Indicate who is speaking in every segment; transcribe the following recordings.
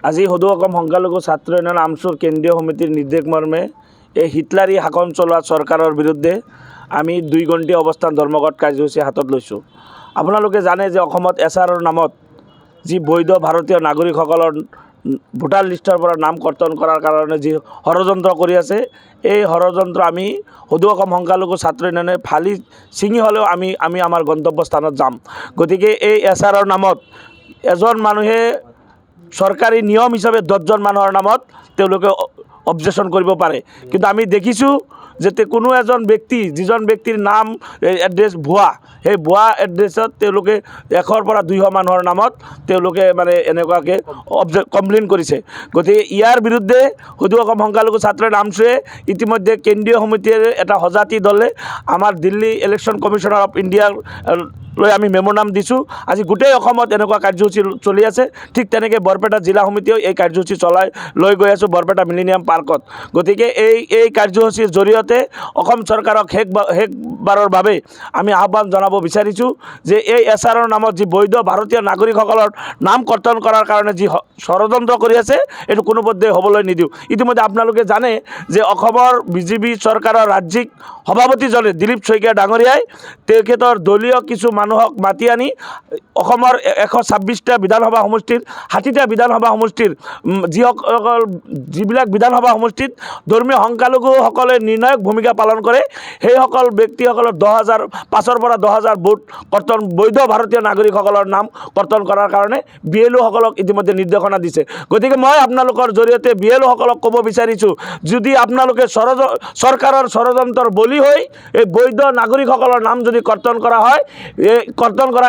Speaker 1: আজি সদৌ অসম সংখ্যালঘু ছাত্ৰ ইউনিয়ন আমচুৰ কেন্দ্ৰীয় সমিতিৰ নিৰ্দেশ মৰ্মে এই হিটলাৰী শাসন চলোৱা চৰকাৰৰ বিৰুদ্ধে আমি 2 ঘণ্টীয়া অৱস্থান ধৰ্মঘট কাৰ্যসূচী হাতত লৈছোঁ। আপোনালোকে জানে যে অসমত এছআৰৰ নামত যি বৈধ ভাৰতীয় নাগৰিকসকলৰ ভোটাৰ লিষ্টৰ পৰা নাম কৰ্তন কৰাৰ কাৰণে যি ষড়যন্ত্ৰ কৰি আছে, এই ষড়যন্ত্ৰ আমি সদৌ অসম সংখ্যালঘু ছাত্ৰ ইউনিয়নে ফালি ছিঙি হ'লেও আমি আমাৰ গন্তব্যস্থানত যাম। গতিকে এই এছআৰৰ নামত এজন মানুহে চৰকাৰী নিয়ম হিচাপে 10জন মানুহৰ নামত তেওঁলোকে অবজেকশ্যন কৰিব পাৰে, কিন্তু আমি দেখিছোঁ যে কোনো এজন ব্যক্তি যিজন ব্যক্তিৰ নাম এড্ৰেছ ভুৱা, সেই ভুৱা এড্ৰেছত তেওঁলোকে 100 পৰা 200 মানুহৰ নামত তেওঁলোকে মানে এনেকুৱাকৈ কমপ্লেইন কৰিছে। গতিকে ইয়াৰ বিৰুদ্ধে সদৌ অসম সংখ্যালঘু ছাত্ৰ আমচুৱে ইতিমধ্যে কেন্দ্ৰীয় সমিতিৰ এটা সজাতি দলে আমাৰ দিল্লী ইলেকশ্যন কমিশ্যনাৰ অফ ইণ্ডিয়াৰ লৈ আমি মেম'ৰাণ্ডাম দিছোঁ। আজি গোটেই অসমত এনেকুৱা কাৰ্যসূচী চলি আছে। ঠিক তেনেকৈ বৰপেটা জিলা সমিতিয়েও এই কাৰ্যসূচী লৈ গৈ আছোঁ বৰপেটা মিলেনিয়াম পাৰ্কত। গতিকে এই কাৰ্যসূচীৰ জৰিয়তে অসম চৰকাৰক শেষবাৰৰ বাবে আমি আহ্বান জনাব বিচাৰিছোঁ যে এই এছআৰৰ নামত যি বৈধ ভাৰতীয় নাগৰিকসকলৰ নাম কৰ্তন কৰাৰ কাৰণে যি ষড়যন্ত্ৰ কৰি আছে, এইটো কোনোপধ্যে হ'বলৈ নিদিওঁ। ইতিমধ্যে আপোনালোকে জানে যে অসমৰ বিজেপি চৰকাৰৰ ৰাজ্যিক সভাপতিজনে দিলীপ শইকীয়া ডাঙৰীয়াই তেখেতৰ দলীয় কিছু মানুহক মাতি আনি অসমৰ 126টা বিধানসভা সমষ্টিৰ 60টা বিধানসভা সমষ্টিৰ যিবিলাক বিধানসভা সমষ্টিত ধৰ্মীয় সংখ্যালঘুসকলে নিৰ্ণায়ক ভূমিকা পালন কৰে, সেইসকল ব্যক্তিসকলৰ 5,000 পৰা 10,000 ভোট কৰ্তন বৈধ ভাৰতীয় নাগৰিকসকলৰ নাম কৰ্তন কৰাৰ কাৰণে BLOসকলক ইতিমধ্যে নিৰ্দেশনা দিছে। গতিকে মই আপোনালোকৰ জৰিয়তে BLOসকলক ক'ব বিচাৰিছোঁ, যদি আপোনালোকে চৰকাৰৰ ষড়যন্ত্ৰৰ বলি হৈ এই বৈধ নাগৰিকসকলৰ নাম যদি কৰ্তন কৰা হয়, এই কৰ্তন কৰা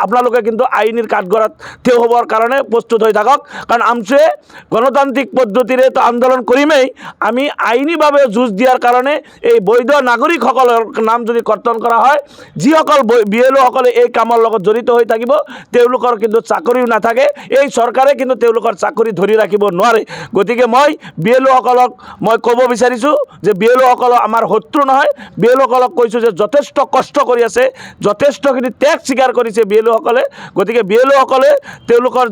Speaker 1: আপোনালোকে কিন্তু আইনীৰ কাঠগড়াত থিয় হ'বৰ কাৰণে প্ৰস্তুত হৈ থাকক। কাৰণ আমচুৱে গণতান্ত্ৰিক পদ্ধতিৰে তো আন্দোলন কৰিমেই, আমি আইনীভাৱে যুঁজ দিয়াৰ কাৰণে এই বৈধ নাগৰিকসকলৰ নাম যদি কৰ্তন কৰা হয়, যিসকল BLOসকলে এই কামৰ লগত জড়িত হৈ থাকিব তেওঁলোকৰ কিন্তু চাকৰিও নাথাকে, এই চৰকাৰে কিন্তু তেওঁলোকৰ চাকৰি ধৰি ৰাখিব নোৱাৰে। গতিকে মই BLOসকলক মই ক'ব বিচাৰিছোঁ যে BLOসকল আমাৰ শত্ৰু নহয়। BLOসকলক কৈছোঁ যে যথেষ্ট কষ্ট কৰি আছে, যথেষ্টখিনি ত্যাগ স্বীকাৰ কৰিছে BLOসকলে। গতিকে BLOসকলে তেওঁলোকৰ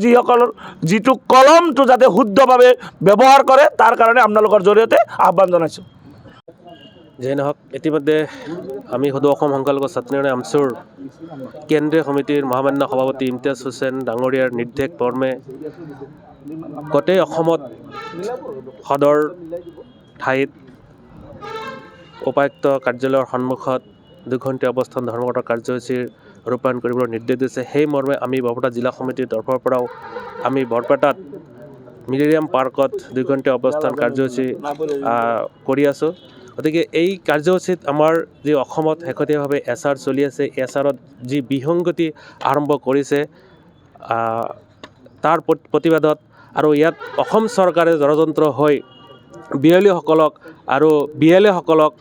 Speaker 1: যিটো কলমটো যাতে শুদ্ধভাৱে ব্যৱহাৰ কৰে, তাৰ কাৰণে আপোনালোকৰ জৰিয়তে আহ্বান জনাইছোঁ।
Speaker 2: যেই নহওক, ইতিমধ্যে আমি সদৌ অসম সংখ্যালঘু ছাত্ৰ ইউনিয়ন আমচুৰ কেন্দ্ৰীয় সমিতিৰ মহামান্য সভাপতি ইমতিয়াজ হুছেইন ডাঙৰীয়াৰ নিৰ্দেশ মৰ্মে গোটেই অসমত সদৰ ঠাইত উপায়ুক্ত কাৰ্যালয়ৰ সন্মুখত 2 ঘণ্টীয়া অৱস্থান ধৰ্মঘটৰ কাৰ্যসূচীৰ ৰূপায়ণ কৰিবলৈ নিৰ্দেশ দিছে। সেই মৰ্মে আমি বৰপেটা জিলা সমিতিৰ তৰফৰ পৰাও আমি বৰপেটাত মিলেনিয়াম পাৰ্কত 2 ঘণ্টীয়া অৱস্থান কাৰ্যসূচী কৰি আছোঁ। গতিকে এই কাৰ্যসূচীত আমাৰ যি অসমত শেহতীয়াভাৱে এছআৰ চলি আছে, এছআৰত যি বিসংগতি আৰম্ভ কৰিছে, তাৰ প্ৰতিবাদত আৰু ইয়াত অসম চৰকাৰে ষড়যন্ত্ৰ হৈ BLOসকলক আৰু BLAসকলক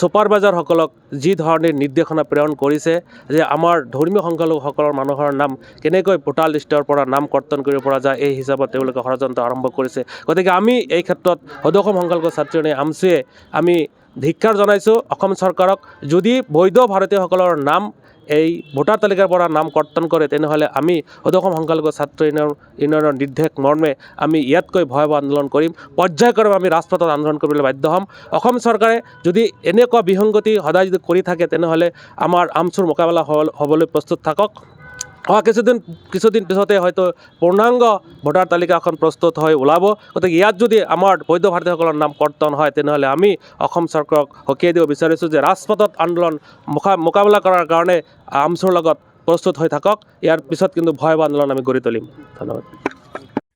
Speaker 2: ছুপাৰভাইজাৰসকলক যি ধৰণে নিৰ্দেশনা প্ৰেৰণ কৰিছে যে আমাৰ ধৰ্মীয় সংখ্যালঘুসকলৰ মানুহৰ নাম কেনেকৈ ভোটাৰ লিষ্টৰ পৰা নাম কৰ্তন কৰিব পৰা যায়, এই হিচাপত তেওঁলোকে ষড়যন্ত্ৰ আৰম্ভ কৰিছে। গতিকে আমি এই ক্ষেত্ৰত সদৌ অসম সংখ্যালঘু ছাত্ৰ ইউনিয়ন আমচুৱে আমি ধিক্কাৰ জনাইছোঁ অসম চৰকাৰক। যদি বৈধ ভাৰতীয়সকলৰ নাম এই ভোটাৰ তালিকাৰ পৰা নাম কৰ্তন কৰে, তেনেহ'লে আমি সদৌ অসম সংখ্যালঘু ছাত্ৰ ইউনিয়নৰ নিৰ্দেশ মৰ্মে আমি ইয়াতকৈ ভয়াৱহ আন্দোলন কৰিম। পৰ্যায়ক্ৰমে আমি ৰাজপথত আন্দোলন কৰিবলৈ বাধ্য হ'ম। অসম চৰকাৰে যদি এনেকুৱা বিসংগতি সদায় যদি কৰি থাকে, তেনেহ'লে আমাৰ আমচুৰ মোকাবিলা হ'বলৈ প্ৰস্তুত থাকক। কিছুদিন পিছতে হয়তো পূৰ্ণাংগ ভোটাৰ তালিকা এখন প্ৰস্তুত হৈ ওলাব। গতিকে ইয়াত যদি আমাৰ বৈধ ভাৰতীয়সকলৰ নাম কৰ্তন হয়, তেনেহ'লে আমি অসম চৰকাৰক সকীয়াই দিব বিচাৰিছোঁ যে ৰাজপথত আন্দোলন মোকাবিলা কৰাৰ কাৰণে আমচুৰ লগত প্ৰস্তুত হৈ থাকক। ইয়াৰ পিছত কিন্তু ভয়াৱহ আন্দোলন আমি গঢ়ি তুলিম। ধন্যবাদ।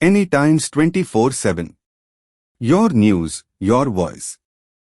Speaker 3: Any Times 24/7. Your news, your voice.